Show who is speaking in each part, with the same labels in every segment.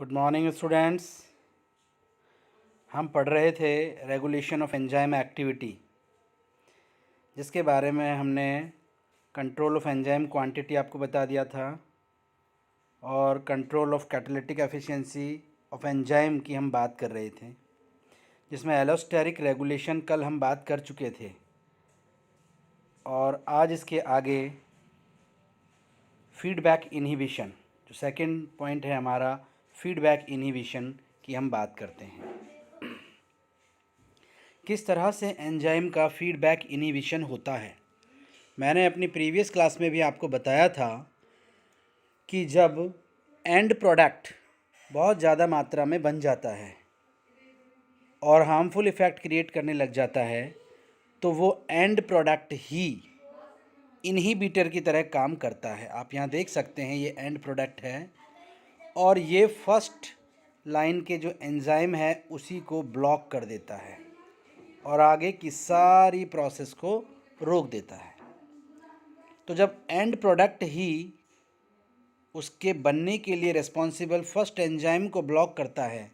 Speaker 1: Good morning students. हम पढ़ रहे थे रेगुलेशन ऑफ एंजाइम एक्टिविटी, जिसके बारे में हमने कंट्रोल ऑफ एंजाइम क्वांटिटी आपको बता दिया था और control of catalytic efficiency of enzyme की हम बात कर रहे थे, जिसमें एलोस्टेरिक रेगुलेशन कल हम बात कर चुके थे। और आज इसके आगे फीडबैक इन्हिबिशन, जो सेकंड पॉइंट है हमारा, फीडबैक इन्हिबिशन की हम बात करते हैं। किस तरह से एंजाइम का फीडबैक इन्हिबिशन होता है। मैंने अपनी प्रीवियस क्लास में भी आपको बताया था कि जब एंड प्रोडक्ट बहुत ज़्यादा मात्रा में बन जाता है और हार्मफुल इफ़ेक्ट क्रिएट करने लग जाता है, तो वो एंड प्रोडक्ट ही इन्हिबिटर की तरह काम करता है। आप यहाँ देख सकते हैं, ये एंड प्रोडक्ट है और ये फर्स्ट लाइन के जो एंजाइम है उसी को ब्लॉक कर देता है और आगे की सारी प्रोसेस को रोक देता है। तो जब एंड प्रोडक्ट ही उसके बनने के लिए रिस्पॉन्सिबल फर्स्ट एंजाइम को ब्लॉक करता है,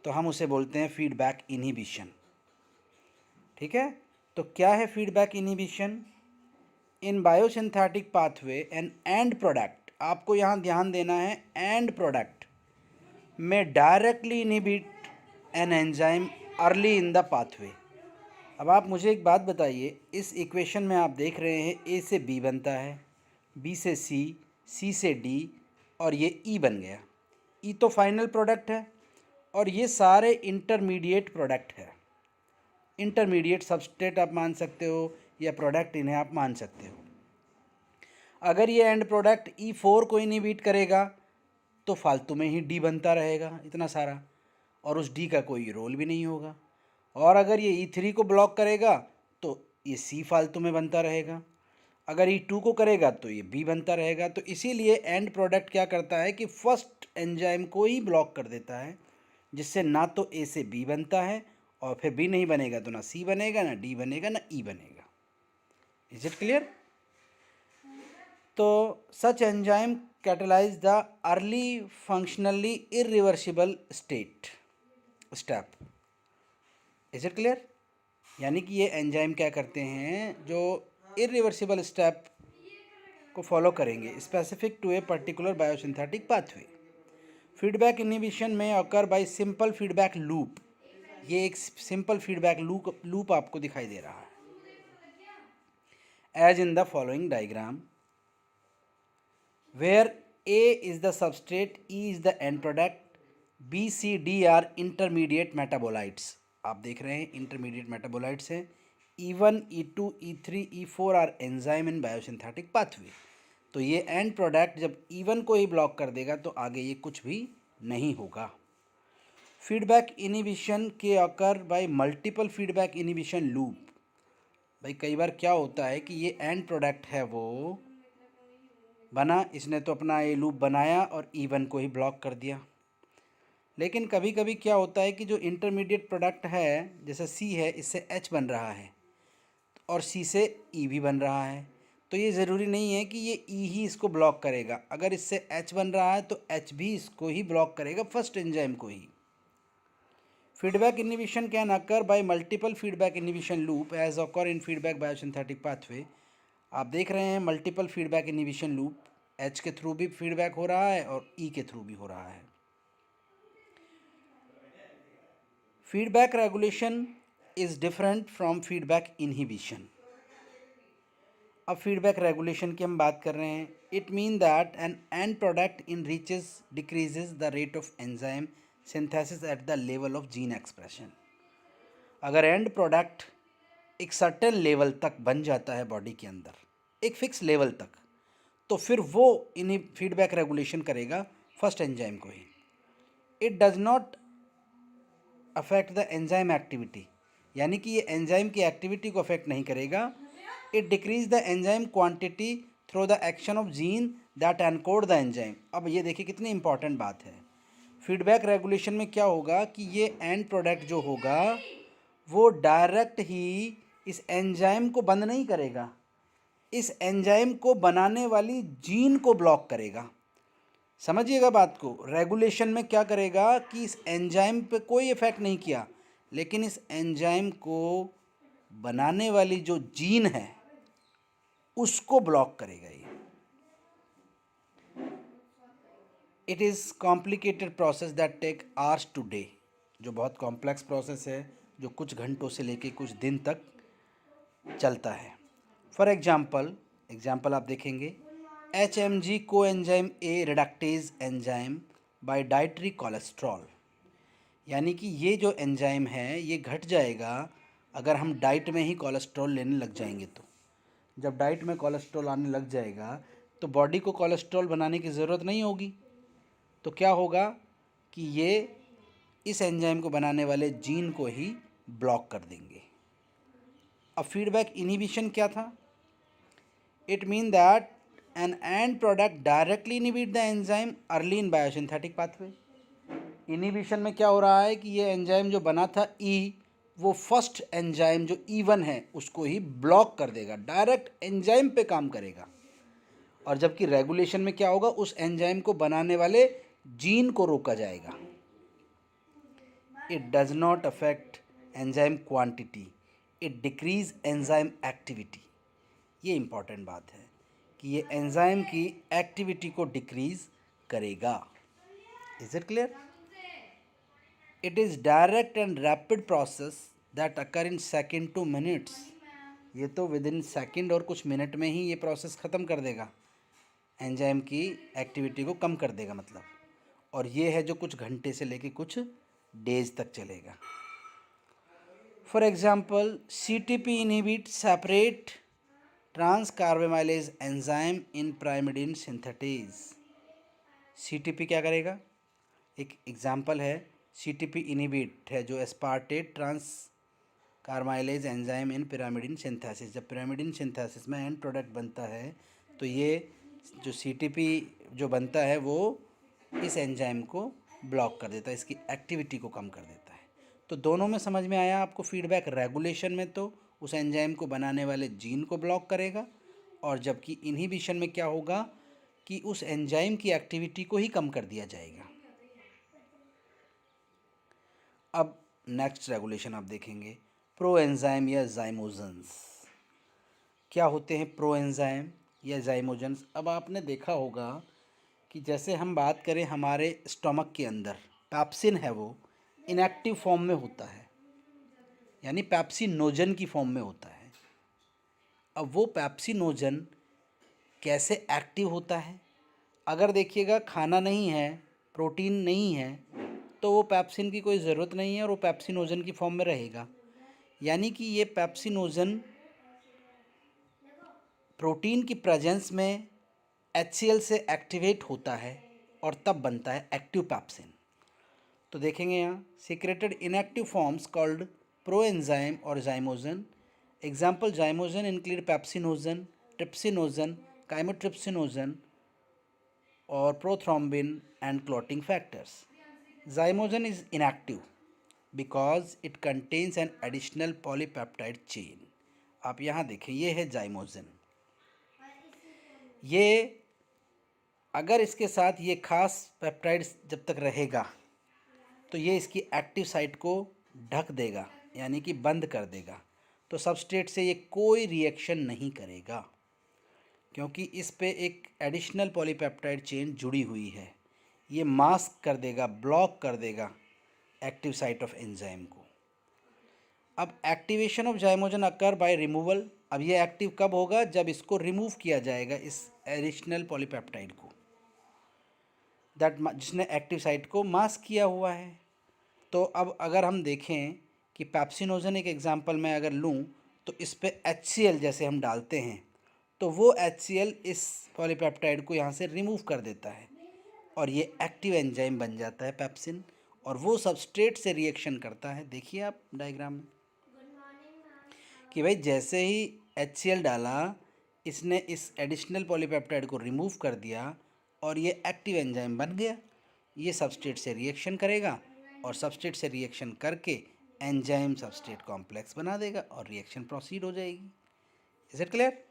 Speaker 1: तो हम उसे बोलते हैं फीडबैक इन्हिबिशन। ठीक है, तो क्या है feedback inhibition? In biosynthetic pathway an end product, आपको यहाँ ध्यान देना है, एंड प्रोडक्ट में directly inhibit an enzyme early in the pathway. अब आप मुझे एक बात बताइए, इस इक्वेशन में आप देख रहे हैं ए से बी बनता है, बी से सी, सी से डी और ये ई बन गया। ई तो फाइनल प्रोडक्ट है और ये सारे इंटरमीडिएट प्रोडक्ट है। इंटरमीडिएट सबस्ट्रेट आप मान सकते हो या प्रोडक्ट, इन्हें आप मान सकते हो। अगर ये एंड प्रोडक्ट E4 को इनहिबिट करेगा तो फालतू में ही डी बनता रहेगा इतना सारा, और उस डी का कोई रोल भी नहीं होगा। और अगर ये E3 को ब्लॉक करेगा तो ये सी फालतू में बनता रहेगा। अगर E2 को करेगा तो ये बी बनता रहेगा। तो इसीलिए एंड प्रोडक्ट क्या करता है कि फर्स्ट एंजाइम को ही ब्लॉक कर देता है, जिससे ना तो ए से बी बनता है और फिर बी नहीं बनेगा तो ना सी बनेगा, ना डी बनेगा, ना ई बनेगा। Is it clear? तो such enzyme catalyse the early functionally irreversible step. Is it clear? यानी कि ये एंजाइम क्या करते हैं, जो इरिवर्सिबल स्टेप को फॉलो करेंगे specific to a particular biosynthetic pathway. Feedback inhibition में occur by simple feedback loop. ये एक सिंपल फीडबैक लूप आपको दिखाई दे रहा है, as in the following diagram, where A is the substrate, E is the end product, B, C, D are intermediate metabolites। आप देख रहे हैं intermediate metabolites हैं। E1, E2, E3, E4 are enzyme in biosynthetic pathway। तो ये end product जब E1 को ही block कर देगा तो आगे ये कुछ भी नहीं होगा। फीडबैक इन्हिबिशन के occur by multiple feedback inhibition loop. भाई कई बार क्या होता है कि ये एंड प्रोडक्ट है, वो बना, इसने तो अपना ये लूप बनाया और E1 को ही ब्लॉक कर दिया। लेकिन कभी कभी क्या होता है कि जो इंटरमीडिएट प्रोडक्ट है, जैसे C है, इससे H बन रहा है और C से E भी बन रहा है। तो ये ज़रूरी नहीं है कि ये E ही इसको ब्लॉक करेगा। अगर इससे H बन रहा है तो H भी इसको ही ब्लॉक करेगा, फर्स्ट एंजाइम को ही। Feedback inhibition can occur by multiple feedback inhibition loop as occur in feedback biosynthetic pathway. आप देख रहे हैं multiple feedback inhibition loop, H के थ्रू भी फीडबैक हो रहा है और E के थ्रू भी हो रहा है। Feedback regulation is different from feedback inhibition. अब फीडबैक रेगुलेशन की हम बात कर रहे हैं। It mean that an end product in reaches decreases the rate of enzyme synthesis at the level of gene expression. अगर एंड प्रोडक्ट एक certain level तक बन जाता है बॉडी के अंदर, एक फिक्स लेवल तक, तो फिर वो इन्हीं फीडबैक रेगुलेशन करेगा फर्स्ट एंजाइम को ही। It does not affect the enzyme activity, यानी कि ये एंजाइम की एक्टिविटी को अफेक्ट नहीं करेगा। It decrease the enzyme quantity through the action of gene that encode the enzyme. अब ये देखिए कितनी इंपॉर्टेंट बात है। फीडबैक रेगुलेशन में क्या होगा कि ये एंड प्रोडक्ट जो होगा वो डायरेक्ट ही इस एंजाइम को बंद नहीं करेगा, इस एंजाइम को बनाने वाली जीन को ब्लॉक करेगा। समझिएगा बात को। रेगुलेशन में क्या करेगा कि इस एंजाइम पे कोई इफ़ेक्ट नहीं किया, लेकिन इस एंजाइम को बनाने वाली जो जीन है उसको ब्लॉक करेगा ये। It is complicated process that take hours to day, जो बहुत कॉम्प्लेक्स प्रोसेस है, जो कुछ घंटों से लेके कुछ दिन तक चलता है। फॉर एग्जाम्पल आप देखेंगे, HMG को enzyme A reductase enzyme by dietary cholesterol, यानी कि ये जो एंजाइम है ये घट जाएगा अगर हम डाइट में ही कोलेस्ट्रॉल लेने लग जाएंगे। तो जब डाइट में कोलेस्ट्रॉल आने लग जाएगा तो बॉडी को कोलेस्ट्रॉल बनाने की ज़रूरत नहीं होगी। तो क्या होगा कि ये इस एंजाइम को बनाने वाले जीन को ही ब्लॉक कर देंगे। अब फीडबैक इनहिबिशन क्या था? It mean that an end product directly inhibit the enzyme early in biosynthetic pathway. Inhibition में क्या हो रहा है कि ये एंजाइम जो बना था ई, वो फर्स्ट एंजाइम जो E1 है उसको ही ब्लॉक कर देगा, डायरेक्ट एंजाइम पे काम करेगा। और जबकि रेगुलेशन में क्या होगा, उस एंजाइम को बनाने वाले जीन को रोका जाएगा। It does not affect enzyme quantity, it decrease enzyme activity. ये इंपॉर्टेंट बात है कि ये एंजाइम की एक्टिविटी को डिक्रीज करेगा। Is it clear? It is direct and rapid process that occur in second two minutes. ये तो विद इन सेकेंड और कुछ मिनट में ही ये प्रोसेस ख़त्म कर देगा, एंजाइम की एक्टिविटी को कम कर देगा मतलब। और ये है जो कुछ घंटे से लेके कुछ डेज तक चलेगा। For example, CTP inhibit separate transcarbamylase enzyme in pyrimidine synthetase. CTP क्या करेगा? एक एग्जाम्पल है, CTP इनहिबिट है जो aspartate trans कार्बामाइलेज enzyme in pyrimidine synthesis. जब pyrimidine सिंथेसिस में एंड प्रोडक्ट बनता है तो ये जो CTP जो बनता है वो इस एंजाइम को ब्लॉक कर देता है, इसकी एक्टिविटी को कम कर देता है। तो दोनों में समझ में आया आपको फीडबैक। रेगुलेशन में तो उस एंजाइम को बनाने वाले जीन को ब्लॉक करेगा, और जबकि इनहिबिशन में क्या होगा कि उस एंजाइम की एक्टिविटी को ही कम कर दिया जाएगा। अब नेक्स्ट रेगुलेशन आप देखेंगे, प्रो एंजाइम या जाइमोजेंस। क्या होते हैं प्रो एंजाइम या जाइमोजेंस? अब आपने देखा होगा कि जैसे हम बात करें हमारे स्टमक के अंदर पैप्सिन है, वो इनएक्टिव फॉर्म में होता है, यानी पैप्सिनोजन की फॉर्म में होता है। अब वो पैप्सिनोजन कैसे एक्टिव होता है? अगर देखिएगा खाना नहीं है, प्रोटीन नहीं है, तो वो पैप्सिन की कोई ज़रूरत नहीं है और वो पैप्सिनोजन की फॉर्म में रहेगा। यानी कि ये पैप्सिनोजन प्रोटीन की प्रेजेंस में HCl से एक्टिवेट होता है और तब बनता है एक्टिव पैप्सिन। तो देखेंगे यहाँ secreted inactive forms called proenzyme और zymogen. Example zymogen include pepsinogen, trypsinogen, chymotrypsinogen और prothrombin and clotting factors. Zymogen is inactive because it contains an additional polypeptide chain. आप यहाँ देखें, ये है जाइमोजन। ये अगर इसके साथ ये खास पेप्टाइड जब तक रहेगा तो ये इसकी एक्टिव साइट को ढक देगा, यानी कि बंद कर देगा। तो सबस्ट्रेट से ये कोई रिएक्शन नहीं करेगा क्योंकि इस पे एक एडिशनल पॉलीपेप्टाइड चेन जुड़ी हुई है। ये मास्क कर देगा, ब्लॉक कर देगा एक्टिव साइट ऑफ एंजाइम को। अब activation of zymogen occur by removal. अब ये एक्टिव कब होगा? जब इसको रिमूव किया जाएगा, इस एडिशनल पॉलीपेप्टाइड को, दैट जिसने एक्टिव साइट को मास्क किया हुआ है। तो अब अगर हम देखें कि पैप्सिनोजन एक एग्जांपल मैं अगर लूँ तो इस पे HCl जैसे हम डालते हैं तो वो HCl इस पॉलीपेप्टाइड को यहाँ से रिमूव कर देता है और ये एक्टिव एंजाइम बन जाता है पैप्सिन, और वो सबस्ट्रेट से रिएक्शन करता है। देखिए आप डायग्राम में कि भाई जैसे ही HCl डाला, इसने इस एडिशनल पॉलीपेप्टाइड को रिमूव कर दिया और ये एक्टिव एंजाइम बन गया। ये सबस्ट्रेट से रिएक्शन करेगा और सबस्ट्रेट से रिएक्शन करके एंजाइम सबस्ट्रेट कॉम्प्लेक्स बना देगा और रिएक्शन प्रोसीड हो जाएगी। Is it clear?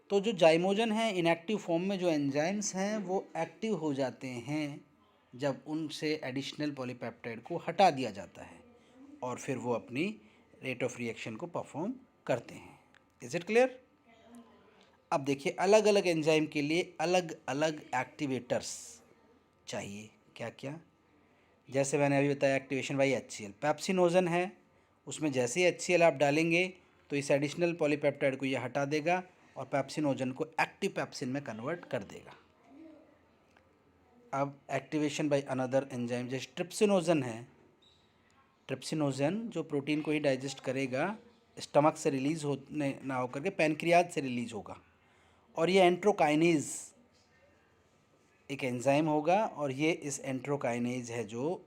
Speaker 1: तो जो जाइमोजन है इनएक्टिव फॉर्म में जो एंजाइम्स हैं वो एक्टिव हो जाते हैं जब उनसे एडिशनल पॉलीपेप्टाइड को हटा दिया जाता है और फिर वो अपनी रेट ऑफ रिएक्शन को परफॉर्म करते हैं। Is it clear? अब देखिए अलग अलग एंजाइम के लिए अलग अलग एक्टिवेटर्स चाहिए। क्या क्या? जैसे मैंने अभी बताया एक्टिवेशन बाई HCl, पैप्सिनोजन है, उसमें जैसे ही HCl आप डालेंगे तो इस एडिशनल पॉलीपेप्टाइड को ये हटा देगा और पैप्सिनोजन को एक्टिव पैप्सिन में कन्वर्ट कर देगा। अब एक्टिवेशन बाय अनदर एंजाइम जैसे ट्रिप्सिनोजन है, ट्रिप्सिनोजन जो प्रोटीन को ही डाइजेस्ट करेगा, स्टमक से रिलीज होने ना होकर के पैनक्रियाज से रिलीज होगा और ये एंट्रोकाइनेज एक एंजाइम होगा और ये इस एंट्रोकाइनेज है जो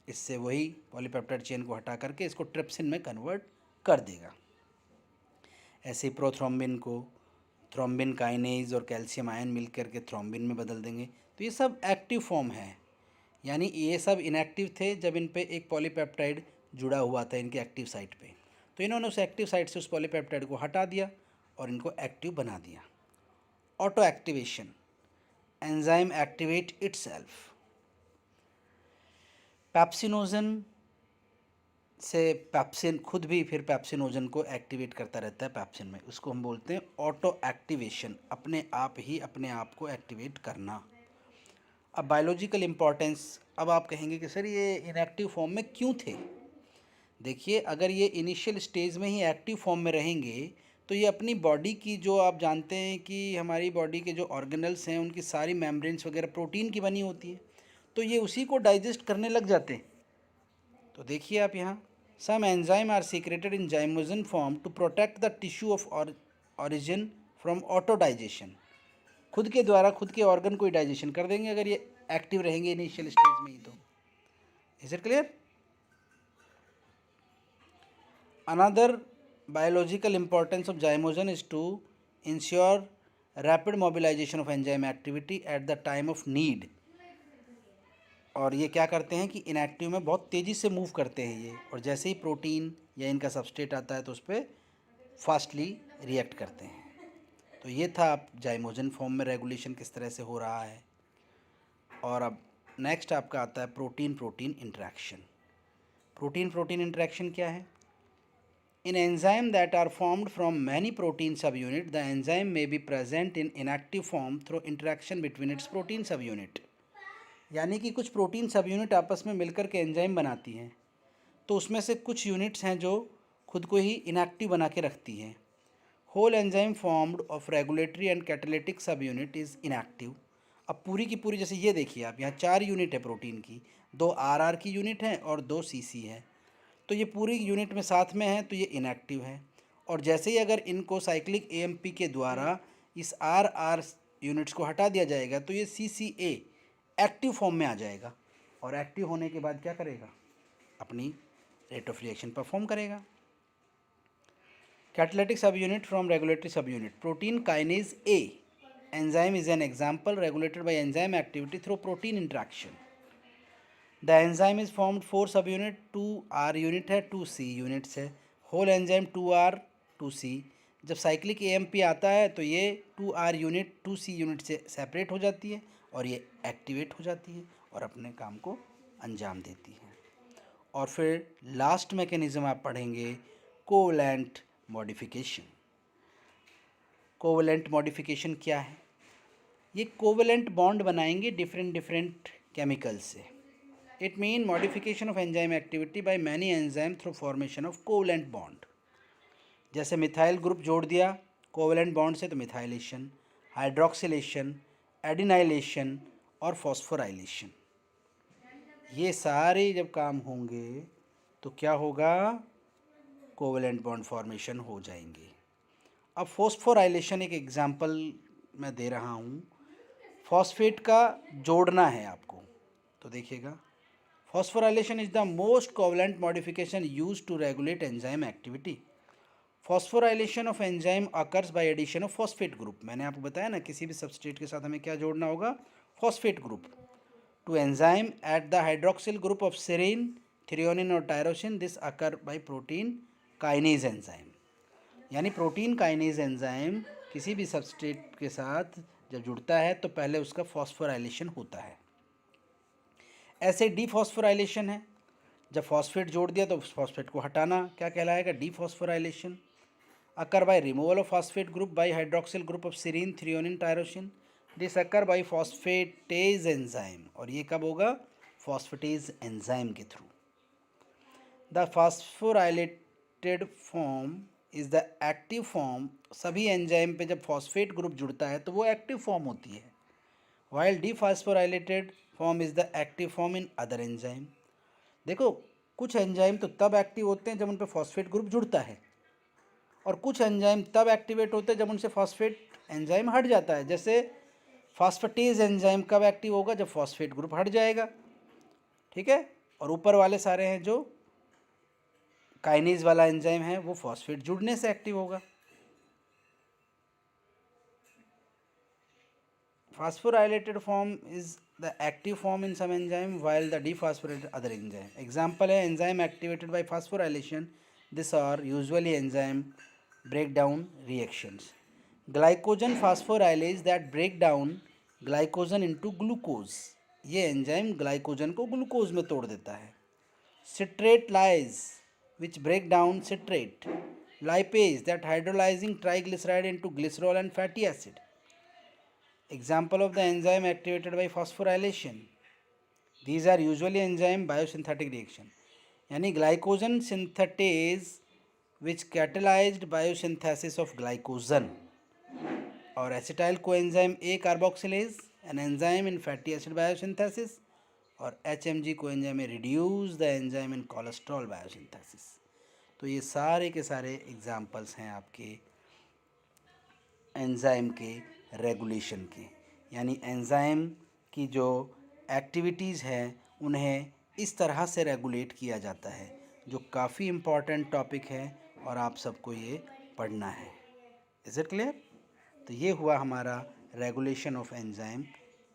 Speaker 1: इससे वही पॉलीपेप्टाइड चेन को हटा करके इसको ट्रिप्सिन में कन्वर्ट कर देगा। ऐसे ही प्रोथ्रोम्बिन को थ्रोम्बिन काइनेज और कैल्शियम आयन मिल करके थ्रोम्बिन में बदल देंगे। तो ये सब एक्टिव फॉर्म है, यानी ये सब इनएक्टिव थे जब इन पे एक पॉलीपेप्टाइड जुड़ा हुआ था इनके एक्टिव साइट पे, तो इन्होंने उस एक्टिव साइट से उस पॉलीपेप्टाइड को हटा दिया और इनको एक्टिव बना दिया। Auto activation, enzyme activate itself. Pepsinogen से पैप्सिन खुद भी फिर पैप्सिनोजन को एक्टिवेट करता रहता है पैप्सिन में, उसको हम बोलते हैं ऑटो एक्टिवेशन, अपने आप ही अपने आप को एक्टिवेट करना। अब बायोलॉजिकल इम्पॉर्टेंस, अब आप कहेंगे कि सर ये इनएक्टिव फॉर्म में क्यों थे? देखिए अगर ये इनिशियल स्टेज में ही एक्टिव फॉर्म में रहेंगे तो ये अपनी बॉडी की, जो आप जानते हैं कि हमारी बॉडी के जो ऑर्गेनल्स हैं उनकी सारी मेम्ब्रेन्स वगैरह प्रोटीन की बनी होती है, तो ये उसी को डाइजेस्ट करने लग जाते हैं। तो देखिए आप यहाँ, some enzyme are secreted in zymogen form to protect the tissue of origin from autodigestion. खुद के द्वारा खुद के ऑर्गन को ही डाइजेशन कर देंगे अगर ये एक्टिव रहेंगे इनिशियल स्टेज में ही। तो is it clear? Another biological importance of zymogen is to ensure rapid mobilization of enzyme activity at the time of need। और ये क्या करते हैं कि इनएक्टिव में बहुत तेज़ी से मूव करते हैं ये, और जैसे ही प्रोटीन या इनका सबस्ट्रेट आता है तो उस पर फास्टली रिएक्ट करते हैं। तो ये था आप जाइमोजन फॉर्म में रेगुलेशन किस तरह से हो रहा है। और अब नेक्स्ट आपका आता है protein protein interaction. Protein protein interaction क्या है? In enzyme that are formed from many protein subunit, the enzyme may be present in inactive form through interaction between its protein subunit। यानी कि कुछ प्रोटीन सब unit आपस में मिलकर के एंजाइम बनाती हैं, तो उसमें से कुछ यूनिट्स हैं जो खुद को ही इनएक्टिव बना के रखती हैं। Whole enzyme formed of regulatory and catalytic subunit is inactive. अब पूरी की पूरी, जैसे ये देखिए आप, यहाँ 4 यूनिट है प्रोटीन की, 2 RR की यूनिट है और 2 CC है, तो ये पूरी यूनिट में साथ में है तो ये इनएक्टिव है। और जैसे ही अगर इनको साइक्लिक AMP के द्वारा इस RR यूनिट्स को हटा दिया जाएगा तो ये CCA एक्टिव फॉर्म में आ जाएगा, और एक्टिव होने के बाद क्या करेगा? अपनी रेट ऑफ रिएक्शन परफॉर्म करेगा। Catalytic subunit from regulatory subunit, protein kinase A enzyme is an example regulated by enzyme activity through protein interaction. The enzyme is formed 4 subunit, 2R unit है, 2C units है। Whole enzyme 2R 2C। जब cyclic AMP आता है तो ये 2R unit 2C unit से separate हो जाती है और ये एक्टिवेट हो जाती है और अपने काम को अंजाम देती है। और फिर लास्ट मैकेनिज्म आप पढ़ेंगे कोवैलेंट मॉडिफिकेशन। कोवैलेंट मॉडिफिकेशन क्या है? ये कोवैलेंट बॉन्ड बनाएंगे डिफरेंट डिफरेंट केमिकल्स से। It mean modification of enzyme activity by many enzyme through formation of covalent bond. जैसे मिथाइल ग्रुप जोड़ दिया कोवैलेंट बॉन्ड से तो मिथाइलेशन, हाइड्रोक्सिलेशन, एडिनाइलेशन और फॉस्फोराइलेशन, ये सारे जब काम होंगे तो क्या होगा? कोवैलेंट बॉन्ड फॉर्मेशन हो जाएंगे। अब फॉस्फोराइलेशन एक एग्जांपल मैं दे रहा हूँ। फॉस्फेट का जोड़ना है आपको, तो देखिएगा, phosphorylation is the most covalent modification used to regulate enzyme activity. Phosphorylation of enzyme occurs by addition of phosphate group. मैंने आपको बताया ना, किसी भी सबस्ट्रेट के साथ हमें क्या जोड़ना होगा? Phosphate group. To enzyme at the hydroxyl group of serine, threonine और tyrosine, this occur by protein kinase enzyme. यानी प्रोटीन काइनेज एंजाइम किसी भी सबस्ट्रेट के साथ जब जुड़ता है तो पहले उसका फॉस्फोराइलेशन होता है। ऐसे डीफॉस्फोराइलेशन है, जब फॉस्फेट जोड़ दिया तो उस फॉस्फेट को हटाना क्या कहलाएगा? Dephosphorylation. Occur by removal of phosphate group by hydroxyl group of serine threonine tyrosine. This occur by phosphatase enzyme, और ये कब होगा? फॉस्फेटेज एंजाइम के through. The phosphorylated form is the active form. सभी एंजाइम पे जब फॉस्फेट ग्रुप जुड़ता है तो वो एक्टिव फॉर्म होती है, while dephosphorylated form is the active form in other enzyme. देखो, कुछ एंजाइम तो तब एक्टिव होते हैं जब उन पे फॉस्फेट ग्रुप जुड़ता है, और कुछ एंजाइम तब एक्टिवेट होते हैं जब उनसे फॉस्फेट एंजाइम हट जाता है। जैसे फॉस्फेटेज एंजाइम कब एक्टिव होगा? जब फॉस्फेट ग्रुप हट जाएगा, ठीक है। और ऊपर वाले सारे हैं जो काइनेज वाला एंजाइम है वो फॉस्फेट जुड़ने से एक्टिव होगा। Phosphorylated form is the active form in some enzyme while the dephosphorylated other enzyme. Example है enzyme activated by phosphorylation. These are usually enzyme breakdown reactions. Glycogen phosphorylase that break down glycogen into glucose. ये enzyme glycogen को glucose में तोड़ देता है। Citrate lyase which break down citrate. Lipase that hydrolyzing triglyceride into glycerol and fatty acid. Example of the enzyme activated by phosphorylation. These are usually enzyme biosynthetic reaction. यानी glycogen synthetase which catalyzed biosynthesis of glycogen, और acetyl coenzyme A carboxylase an enzyme in fatty acid biosynthesis, और HMG coenzyme में reduce the enzyme in cholesterol biosynthesis. तो ये सारे के सारे examples हैं आपके एंजाइम के रेगुलेशन के, यानी एंजाइम की जो एक्टिविटीज़ हैं उन्हें इस तरह से रेगुलेट किया जाता है, जो काफ़ी इम्पॉर्टेंट टॉपिक है और आप सबको ये पढ़ना है। Is it clear? तो ये हुआ हमारा रेगुलेशन ऑफ एंजाइम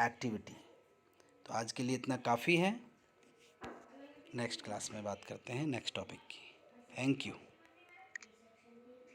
Speaker 1: एक्टिविटी। तो आज के लिए इतना काफ़ी है। नेक्स्ट क्लास में बात करते हैं नेक्स्ट टॉपिक की। Thank you.